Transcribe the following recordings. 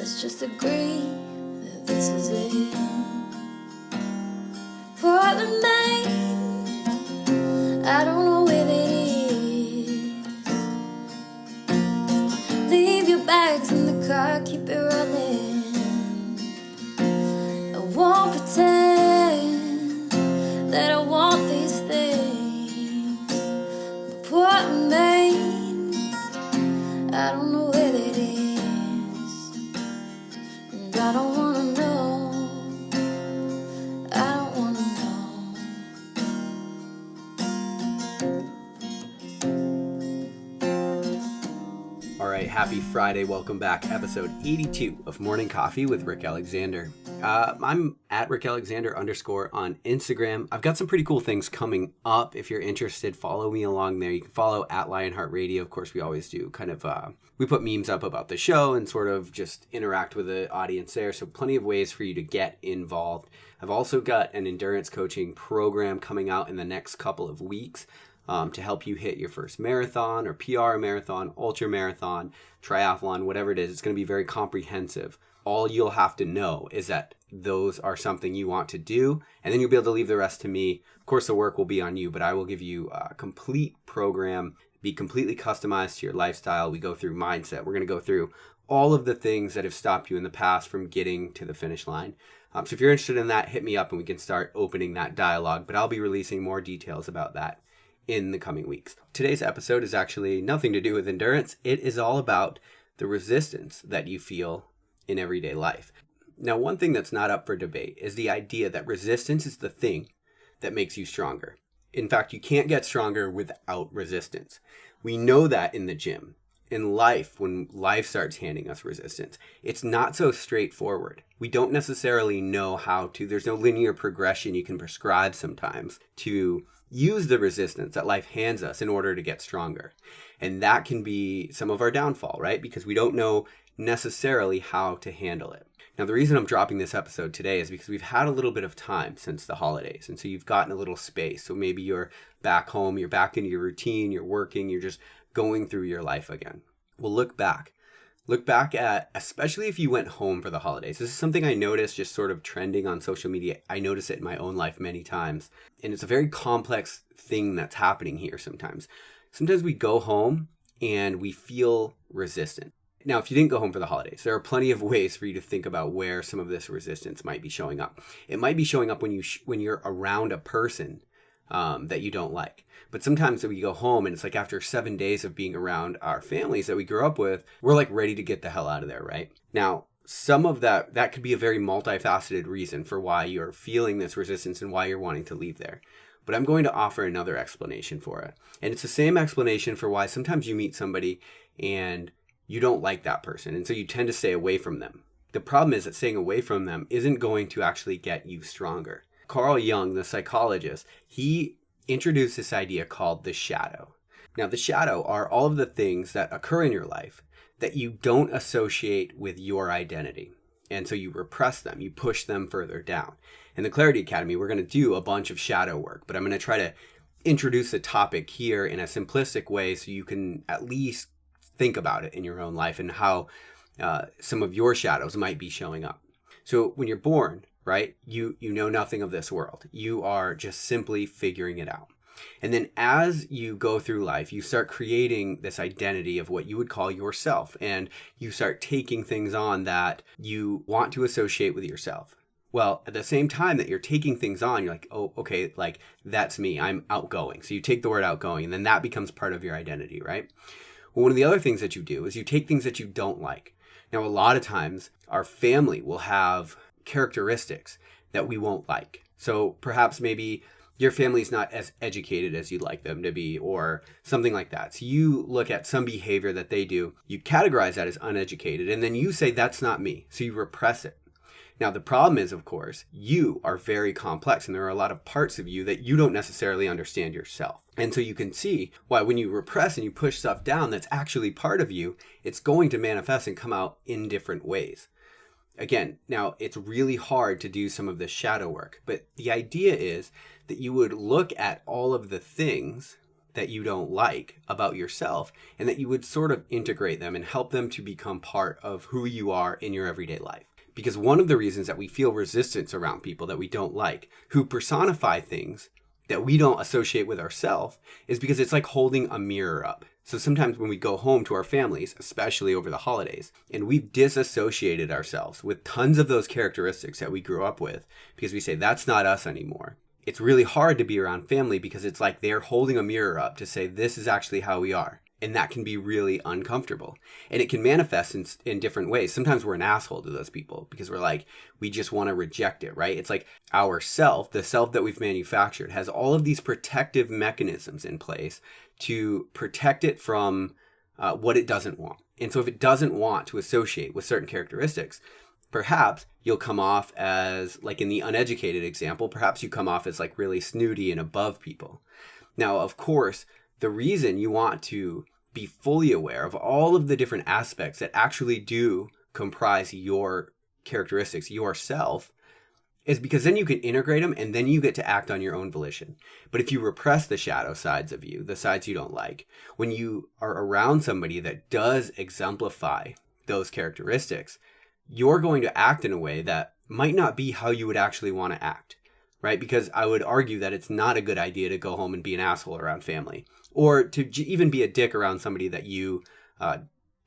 Let's just agree that this is it. Portland, Maine, I don't know where that is. Leave your bags in the car, keep it running. I won't pretend that I want these things. But Portland, Maine, I don't know where that is. And I don't wanna know. I don't wanna know. All right, happy Friday. Welcome back. Episode 82 of Morning Coffee with Rick Alexander. I'm at Rick Alexander _ on Instagram. I've got some pretty cool things coming up. If you're interested, follow me along there. You can follow at Lionheart Radio. Of course, we always do we put memes up about the show and sort of just interact with the audience there. So plenty of ways for you to get involved. I've also got an endurance coaching program coming out in the next couple of weeks to help you hit your first marathon or PR marathon, ultra marathon, triathlon, whatever it is. It's going to be very comprehensive. All you'll have to know is that those are something you want to do, and then you'll be able to leave the rest to me. Of course, the work will be on you, but I will give you a complete program, be completely customized to your lifestyle. We go through mindset. We're going to go through all of the things that have stopped you in the past from getting to the finish line. So if you're interested in that, hit me up and we can start opening that dialogue, but I'll be releasing more details about that in the coming weeks. Today's episode is actually nothing to do with endurance. It is all about the resistance that you feel in everyday life. Now, one thing that's not up for debate is the idea that resistance is the thing that makes you stronger. In fact, you can't get stronger without resistance. We know that in the gym. In life, when life starts handing us resistance, it's not so straightforward. We don't necessarily know how to, there's no linear progression you can prescribe sometimes to use the resistance that life hands us in order to get stronger. And that can be some of our downfall, right? Because we don't know necessarily how to handle it. Now, the reason I'm dropping this episode today is because we've had a little bit of time since the holidays. And so you've gotten a little space. So maybe you're back home, you're back into your routine, you're working, you're just going through your life again. Well, look back. Look back at, especially if you went home for the holidays. This is something I noticed just sort of trending on social media. I notice it in my own life many times. And it's a very complex thing that's happening here sometimes. Sometimes we go home and we feel resistant. Now, if you didn't go home for the holidays, there are plenty of ways for you to think about where some of this resistance might be showing up. It might be showing up when you're around a person that you don't like. But sometimes when we go home and it's like after 7 days of being around our families that we grew up with, we're like ready to get the hell out of there, right? Now, some of that could be a very multifaceted reason for why you're feeling this resistance and why you're wanting to leave there. But I'm going to offer another explanation for it. And it's the same explanation for why sometimes you meet somebody and you don't like that person. And so you tend to stay away from them. The problem is that staying away from them isn't going to actually get you stronger. Carl Jung, the psychologist, he introduced this idea called the shadow. Now, the shadow are all of the things that occur in your life that you don't associate with your identity. And so you repress them, you push them further down. In the Clarity Academy, we're going to do a bunch of shadow work, but I'm going to try to introduce the topic here in a simplistic way so you can at least think about it in your own life and how some of your shadows might be showing up. So when you're born, right, you know nothing of this world. You are just simply figuring it out. And then as you go through life, you start creating this identity of what you would call yourself. And you start taking things on that you want to associate with yourself. Well, at the same time that you're taking things on, you're like, oh, okay, like that's me. I'm outgoing. So you take the word outgoing and then that becomes part of your identity, right? Well, one of the other things that you do is you take things that you don't like. Now, a lot of times our family will have characteristics that we won't like. So perhaps maybe your family's not as educated as you'd like them to be or something like that. So you look at some behavior that they do, you categorize that as uneducated, and then you say, that's not me. So you repress it. Now, the problem is, of course, you are very complex and there are a lot of parts of you that you don't necessarily understand yourself. And so you can see why when you repress and you push stuff down that's actually part of you, it's going to manifest and come out in different ways. Again, now it's really hard to do some of this shadow work, but the idea is that you would look at all of the things that you don't like about yourself, and that you would sort of integrate them and help them to become part of who you are in your everyday life. Because one of the reasons that we feel resistance around people that we don't like, who personify things that we don't associate with ourselves, is because it's like holding a mirror up. So sometimes when we go home to our families, especially over the holidays, and we've disassociated ourselves with tons of those characteristics that we grew up with, because we say, that's not us anymore. It's really hard to be around family because it's like they're holding a mirror up to say, this is actually how we are. And that can be really uncomfortable. And it can manifest in different ways. Sometimes we're an asshole to those people because we're like, we just want to reject it, right? It's like our self, the self that we've manufactured, has all of these protective mechanisms in place to protect it from what it doesn't want. And so if it doesn't want to associate with certain characteristics, perhaps you'll come off as, like in the uneducated example, perhaps you come off as like really snooty and above people. Now, of course, the reason you want to be fully aware of all of the different aspects that actually do comprise your characteristics, yourself, is because then you can integrate them and then you get to act on your own volition. But if you repress the shadow sides of you, the sides you don't like, when you are around somebody that does exemplify those characteristics, you're going to act in a way that might not be how you would actually want to act, right? Because I would argue that it's not a good idea to go home and be an asshole around family, or to even be a dick around somebody that you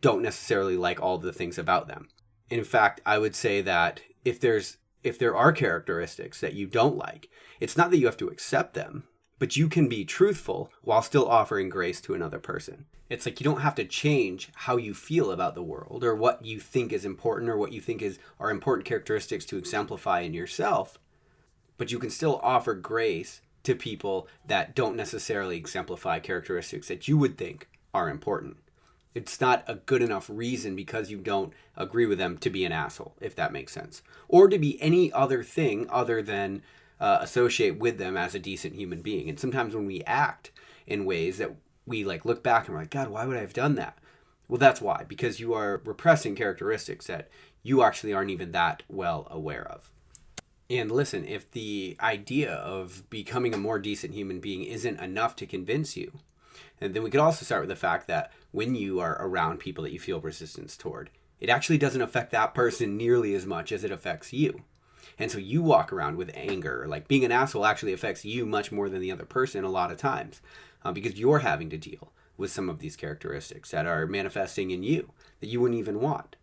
don't necessarily like all the things about them. In fact, I would say that if there are characteristics that you don't like, it's not that you have to accept them, but you can be truthful while still offering grace to another person. It's like you don't have to change how you feel about the world or what you think is important or what you think are important characteristics to exemplify in yourself, but you can still offer grace to people that don't necessarily exemplify characteristics that you would think are important. It's not a good enough reason because you don't agree with them to be an asshole, if that makes sense. Or to be any other thing other than associate with them as a decent human being. And sometimes when we act in ways that we like look back and we're like, God, why would I have done that? Well, that's why, because you are repressing characteristics that you actually aren't even that well aware of. And listen, if the idea of becoming a more decent human being isn't enough to convince you, and then we could also start with the fact that when you are around people that you feel resistance toward, it actually doesn't affect that person nearly as much as it affects you. And so you walk around with anger, like being an asshole actually affects you much more than the other person a lot of times, because you're having to deal with some of these characteristics that are manifesting in you that you wouldn't even want.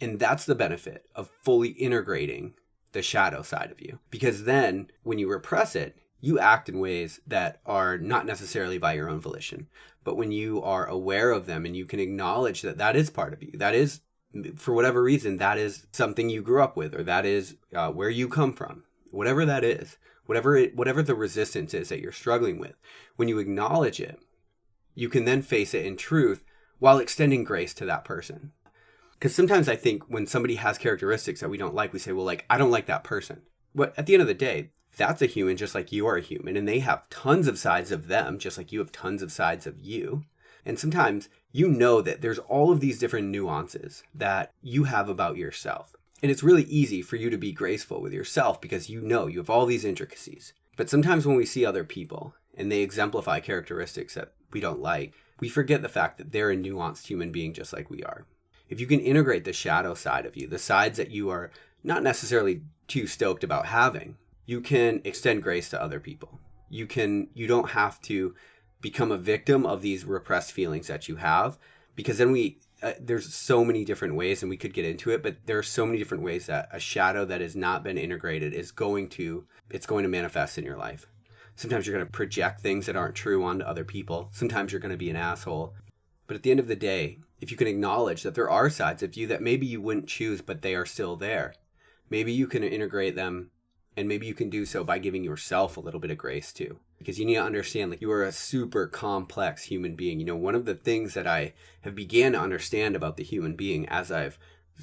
And that's the benefit of fully integrating the shadow side of you. Because then when you repress it, you act in ways that are not necessarily by your own volition. But when you are aware of them and you can acknowledge that that is part of you, that is, for whatever reason, that is something you grew up with, or that is where you come from, whatever that is, whatever the resistance is that you're struggling with, when you acknowledge it, you can then face it in truth while extending grace to that person. Because sometimes I think when somebody has characteristics that we don't like, we say, well, like, I don't like that person. But at the end of the day, that's a human just like you are a human. And they have tons of sides of them, just like you have tons of sides of you. And sometimes you know that there's all of these different nuances that you have about yourself. And it's really easy for you to be graceful with yourself because you know you have all these intricacies. But sometimes when we see other people and they exemplify characteristics that we don't like, we forget the fact that they're a nuanced human being just like we are. If you can integrate the shadow side of you, the sides that you are not necessarily too stoked about having, you can extend grace to other people. You don't have to become a victim of these repressed feelings that you have, because then there's so many different ways, and we could get into it, but there are so many different ways that a shadow that has not been integrated it's going to manifest in your life. Sometimes you're going to project things that aren't true onto other people. Sometimes you're going to be an asshole. But at the end of the day, if you can acknowledge that there are sides of you that maybe you wouldn't choose, but they are still there, maybe you can integrate them, and maybe you can do so by giving yourself a little bit of grace too. Because you need to understand, like, you are a super complex human being. You know, one of the things that I have began to understand about the human being as I've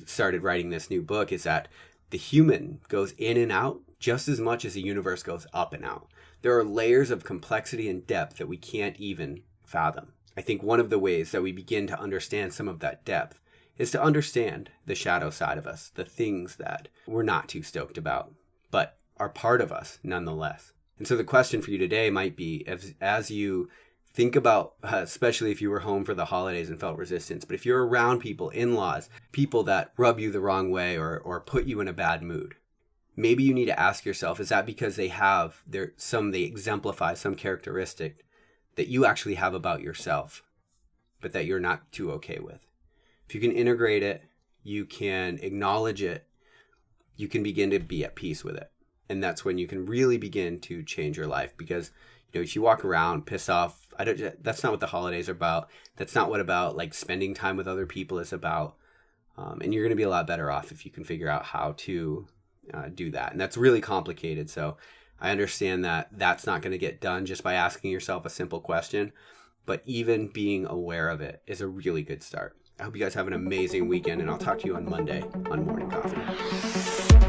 started writing this new book is that the human goes in and out just as much as the universe goes up and out. There are layers of complexity and depth that we can't even fathom. I think one of the ways that we begin to understand some of that depth is to understand the shadow side of us, the things that we're not too stoked about, but are part of us nonetheless. And so the question for you today might be, as you Think about, especially if you were home for the holidays and felt resistance, but if you're around people, in-laws, people that rub you the wrong way or put you in a bad mood, maybe you need to ask yourself, is that because they exemplify some characteristic that you actually have about yourself, but that you're not too okay with? If you can integrate it, you can acknowledge it, you can begin to be at peace with it. And that's when you can really begin to change your life. Because, if you walk around pissed off, that's not what the holidays are about. That's not what like spending time with other people is about. And you're going to be a lot better off if you can figure out how to do that. And that's really complicated. So I understand that that's not going to get done just by asking yourself a simple question. But even being aware of it is a really good start. I hope you guys have an amazing weekend, and I'll talk to you on Monday on Morning Coffee.